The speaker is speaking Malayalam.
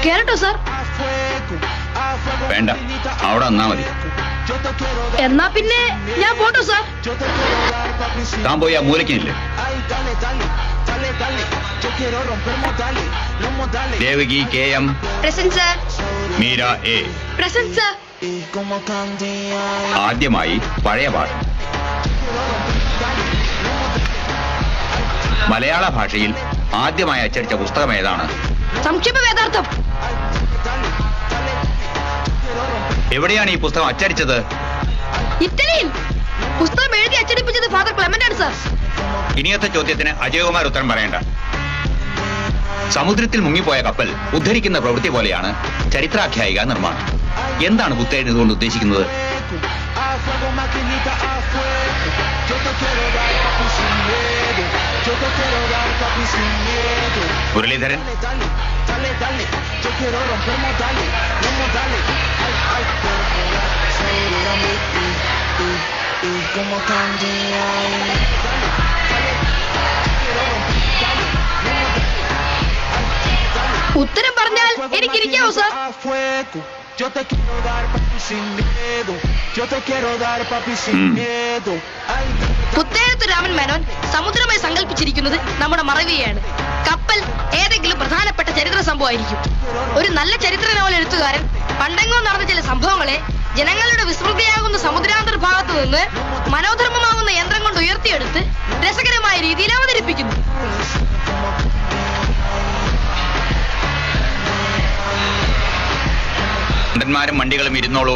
കേറട്ടോ സാർ? വേണ്ട, അവിടെ വന്നാ മതി. എന്നാ പിന്നെ ഞാൻ പോട്ടോ സാർ? താൻ പോയി ആ മൂലക്കിനില്ലേ? Devaki KM, present sir. Meera A. Present sir. ആദ്യമായി പഴയ പാഠം. മലയാള ഭാഷയിൽ ആദ്യമായി അച്ചടിച്ച പുസ്തകം ഏതാണ്? സംക്ഷേപ വേദാർത്ഥം. എവിടെയാണ് ഈ പുസ്തകം അച്ചടിച്ചത്? ഇറ്റലിയിൽ. പുസ്തകം എഴുതി അച്ചടിപ്പിച്ചത് ഫാദർ ക്ലെമന്റ് ആണ് സാർ. ഇനിയത്തെ ചോദ്യത്തിന് അജയകുമാർ ഉത്തരം പറയേണ്ട. സമുദ്രത്തിൽ മുങ്ങിപ്പോയ കപ്പൽ ഉദ്ധരിക്കുന്ന പ്രവൃത്തി പോലെയാണ് ചരിത്രാഖ്യായിക നിർമ്മാണം. എന്താണ് പുത്തേഴ് ഇതുകൊണ്ട് ഉദ്ദേശിക്കുന്നത്? മുരളീധരൻ, ഉത്തരം പറഞ്ഞാൽ എനിക്കിരിക്കാവോ സാർ? പുത്തേഴത്ത് രാമൻ മേനോൻ സമുദ്രമായി സങ്കല്പിച്ചിരിക്കുന്നത് നമ്മുടെ മറവിയെയാണ്. കപ്പൽ ഏതെങ്കിലും പ്രധാനപ്പെട്ട ചരിത്ര സംഭവമായിരിക്കും. ഒരു നല്ല ചരിത്ര നോവൽ എഴുത്തുകാരൻ പണ്ടെങ്ങോ നടന്ന ചില സംഭവങ്ങളെ ജനങ്ങളുടെ വിസ്മൃതിയാകുന്ന സമുദ്രാന്തർ ഭാഗത്തു നിന്ന് മനോധർമ്മമാകുന്ന യന്ത്രം കൊണ്ട് ഉയർത്തിയെടുത്ത് രസകരമായ രീതിയിൽ അവതരിപ്പിക്കുന്നു. ണ്ടന്മാരും മണ്ടികളും ഇരുന്നോളൂ.